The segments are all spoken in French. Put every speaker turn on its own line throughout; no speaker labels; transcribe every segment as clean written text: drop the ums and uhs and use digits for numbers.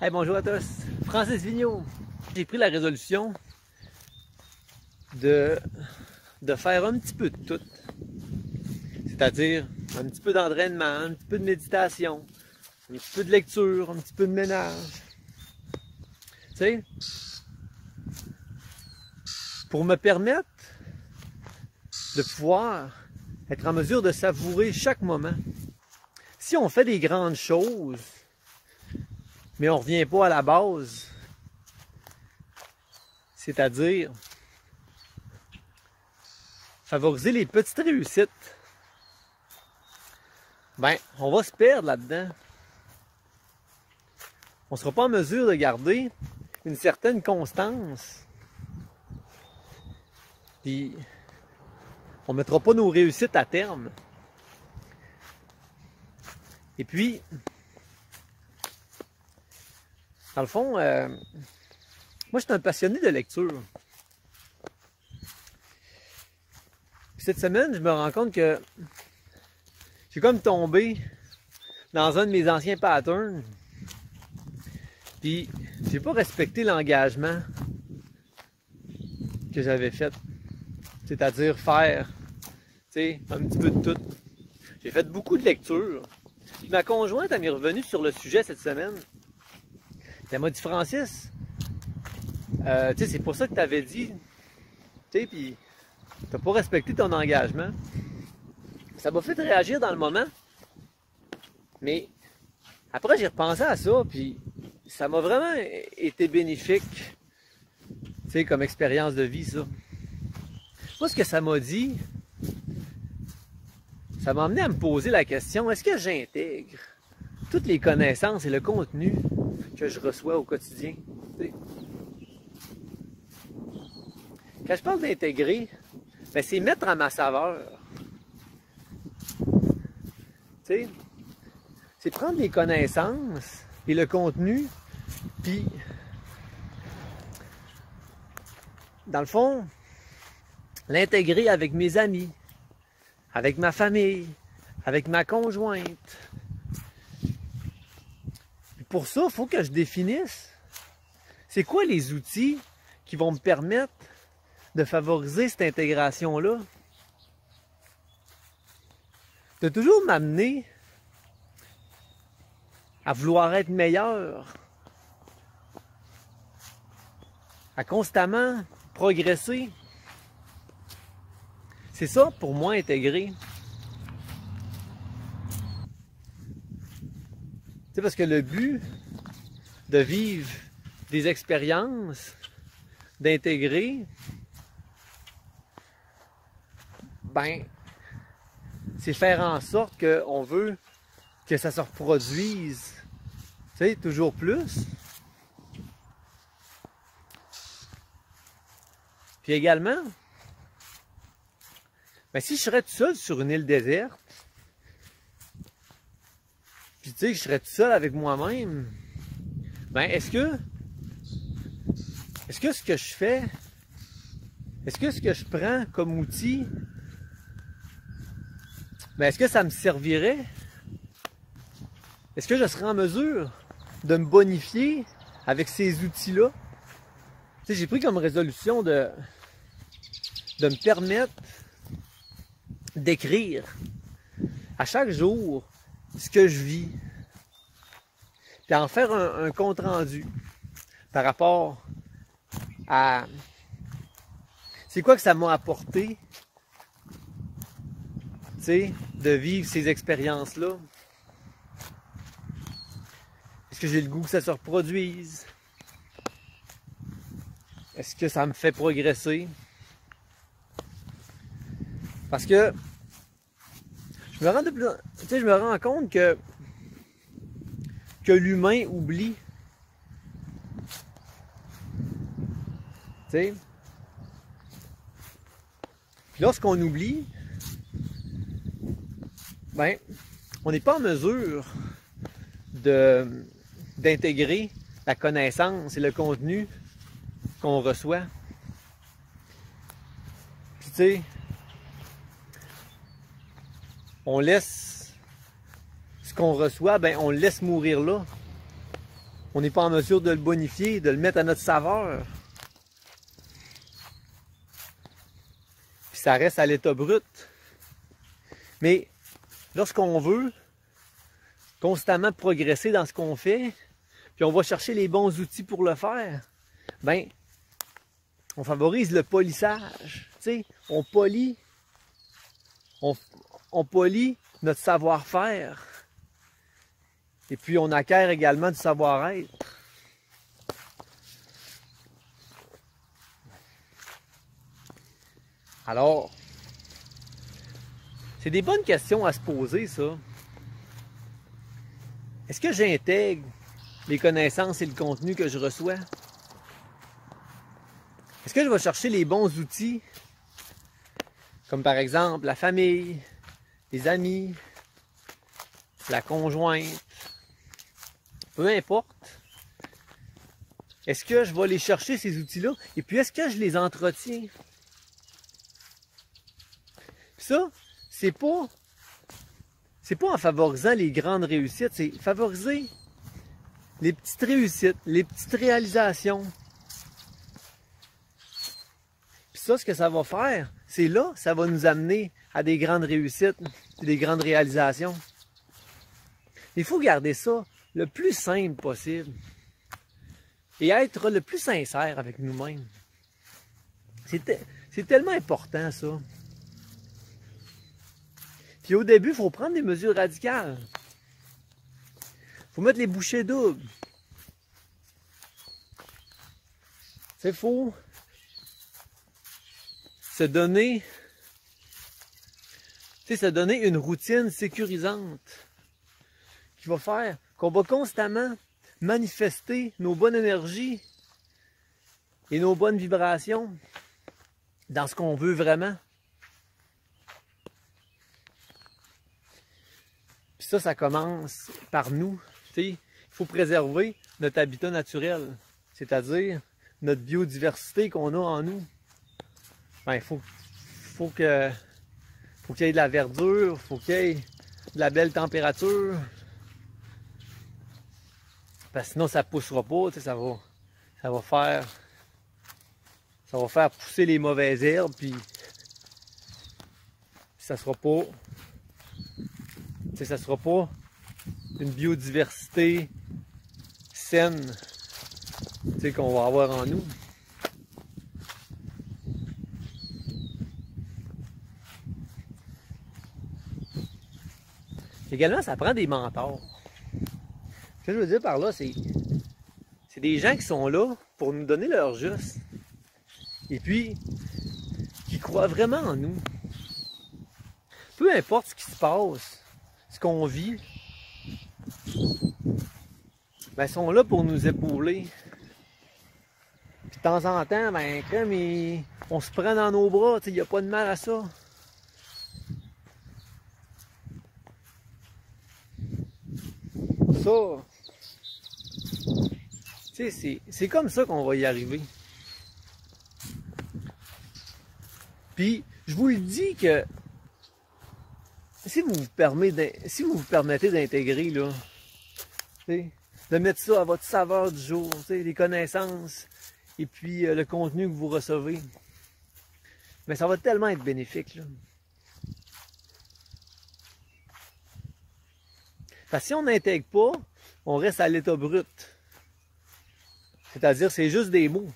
Hey, bonjour à tous, Francis Vigneault. J'ai pris la résolution de faire un petit peu de tout. C'est-à-dire un petit peu d'entraînement, un petit peu de méditation, un petit peu de lecture, un petit peu de ménage. Tu sais, pour me permettre de pouvoir être en mesure de savourer chaque moment. Si on fait des grandes choses, mais on ne revient pas à la base, c'est-à-dire favoriser les petites réussites, ben, on va se perdre là-dedans. On ne sera pas en mesure de garder une certaine constance. Puis, on ne mettra pas nos réussites à terme. Et puis, dans le fond, moi je suis un passionné de lecture. Cette semaine, je me rends compte que j'ai comme tombé dans un de mes anciens patterns. Puis, j'ai pas respecté l'engagement que j'avais fait. C'est-à-dire faire, tu sais, un petit peu de tout. J'ai fait beaucoup de lectures. Puis ma conjointe, elle m'est revenue sur le sujet cette semaine. Elle m'a dit, Francis, tu sais, c'est pour ça que tu avais dit, tu sais, puis t'as pas respecté ton engagement. Ça m'a fait réagir dans le moment. Mais après, j'ai repensé à ça, puis ça m'a vraiment été bénéfique, tu sais, comme expérience de vie, ça. Moi, ce que ça m'a dit, ça m'a amené à me poser la question, est-ce que j'intègre toutes les connaissances et le contenu que je reçois au quotidien? T'sais. Quand je parle d'intégrer, ben c'est mettre à ma saveur. T'sais, c'est prendre les connaissances et le contenu, puis, dans le fond, l'intégrer avec mes amis, avec ma famille, avec ma conjointe. Puis pour ça, il faut que je définisse c'est quoi les outils qui vont me permettre de favoriser cette intégration-là. De toujours m'amener à vouloir être meilleur, à constamment progresser. C'est ça pour moi intégrer. Tu sais, parce que le but de vivre des expériences, d'intégrer, ben, c'est faire en sorte qu'on veut que ça se reproduise, tu sais, toujours plus. Puis également, ben, si je serais tout seul sur une île déserte, puis tu sais, je serais tout seul avec moi-même, ben est-ce que ce que je fais, est-ce que ce que je prends comme outil, ben est-ce que ça me servirait? Est-ce que je serais en mesure de me bonifier avec ces outils-là? Tu sais, j'ai pris comme résolution de me permettre d'écrire à chaque jour ce que je vis, puis en faire un compte rendu par rapport à c'est quoi que ça m'a apporté, tu sais, de vivre ces expériences-là. Est-ce que j'ai le goût que ça se reproduise? Est-ce que ça me fait progresser? Parce que je me rends compte que l'humain oublie. Tu sais? Puis lorsqu'on oublie, ben, on n'est pas en mesure d'intégrer la connaissance et le contenu qu'on reçoit. Puis tu sais, on laisse ce qu'on reçoit, ben on le laisse mourir là. on n'est pas en mesure de le bonifier, de le mettre à notre saveur. Puis ça reste à l'état brut. Mais lorsqu'on veut constamment progresser dans ce qu'on fait, puis on va chercher les bons outils pour le faire, ben, on favorise le polissage. Tu sais, on polit notre savoir-faire. Et puis on acquiert également du savoir-être. Alors, c'est des bonnes questions à se poser, ça. Est-ce que j'intègre les connaissances et le contenu que je reçois? Est-ce que je vais chercher les bons outils? Comme par exemple la famille, les amis, la conjointe, peu importe. Est-ce que je vais aller chercher ces outils-là? Et puis, est-ce que je les entretiens? Ça, c'est pas en favorisant les grandes réussites, c'est favoriser les petites réussites, les petites réalisations. Puis ça, ce que ça va faire, c'est là, ça va nous amener à des grandes réussites, des grandes réalisations. Il faut garder ça le plus simple possible et être le plus sincère avec nous-mêmes. C'est tellement important, ça. Puis au début, il faut prendre des mesures radicales. Il faut mettre les bouchées doubles. Il faut se donner une routine sécurisante qui va faire qu'on va constamment manifester nos bonnes énergies et nos bonnes vibrations dans ce qu'on veut vraiment. Puis ça commence par nous. Il faut préserver notre habitat naturel, c'est-à-dire notre biodiversité qu'on a en nous. Ben, faut qu'il y ait de la verdure, faut qu'il y ait de la belle température. Parce que sinon ça ne poussera pas, ça va faire pousser les mauvaises herbes, puis ça sera pas une biodiversité saine qu'on va avoir en nous. Également, ça prend des mentors. Ce que je veux dire par là, c'est des gens qui sont là pour nous donner leur juste. Et puis, qui croient vraiment en nous. Peu importe ce qui se passe, ce qu'on vit, ben, ils sont là pour nous épauler. Puis de temps en temps, ben, comme on se prend dans nos bras, il n'y a pas de mal à ça. Ça, c'est comme ça qu'on va y arriver. Puis, je vous le dis que si vous vous permettez d'intégrer, là, de mettre ça à votre saveur du jour, les connaissances et puis le contenu que vous recevez, mais ça va tellement être bénéfique, là. Parce que si on n'intègre pas, on reste à l'état brut. C'est-à-dire, c'est juste des mots.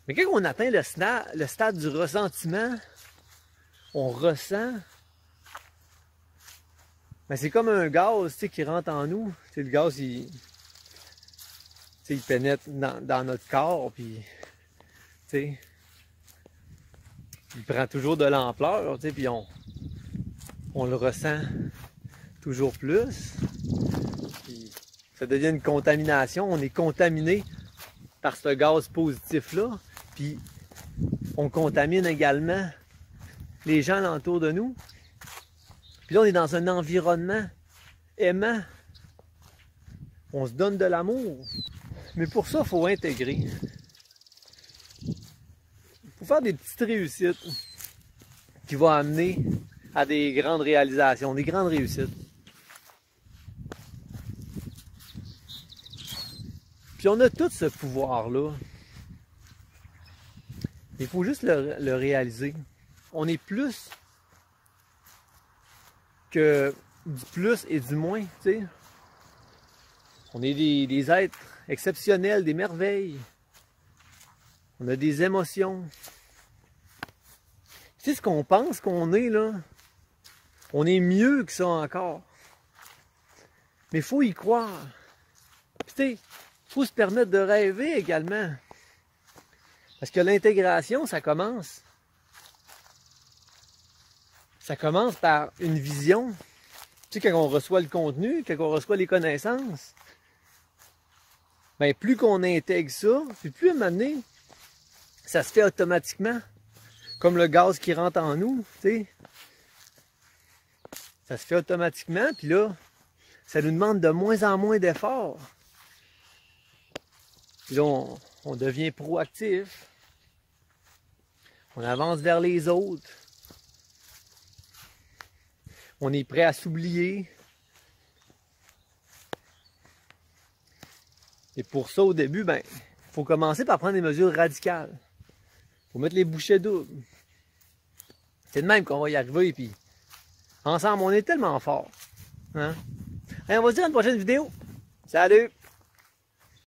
Mais quand on atteint le stade du ressentiment, on ressent, ben c'est comme un gaz qui rentre en nous. Le gaz, il pénètre dans notre corps, puis il prend toujours de l'ampleur, puis on le ressent toujours plus. Puis ça devient une contamination. On est contaminé par ce gaz positif-là. Puis on contamine également les gens alentour de nous. Puis là, on est dans un environnement aimant. On se donne de l'amour. Mais pour ça, il faut intégrer. Il faut faire des petites réussites qui vont amener à des grandes réalisations, des grandes réussites. Puis on a tout ce pouvoir-là. Il faut juste le réaliser. On est plus que du plus et du moins, tu sais. On est des êtres exceptionnels, des merveilles. On a des émotions. Tu sais ce qu'on pense qu'on est, là? On est mieux que ça encore. Mais il faut y croire. Puis tu sais, il faut se permettre de rêver également. Parce que l'intégration, ça commence. Ça commence par une vision. Tu sais, quand on reçoit le contenu, quand on reçoit les connaissances, ben plus qu'on intègre ça, puis plus à un moment donné, ça se fait automatiquement. Comme le gaz qui rentre en nous, tu sais. Ça se fait automatiquement, puis là, ça nous demande de moins en moins d'efforts. Puis là, on devient proactif. On avance vers les autres. On est prêt à s'oublier. Et pour ça, au début, ben, il faut commencer par prendre des mesures radicales. Il faut mettre les bouchées doubles. C'est de même qu'on va y arriver, puis ensemble, on est tellement forts. Hein? Allez, on va se dire à une prochaine vidéo. Salut!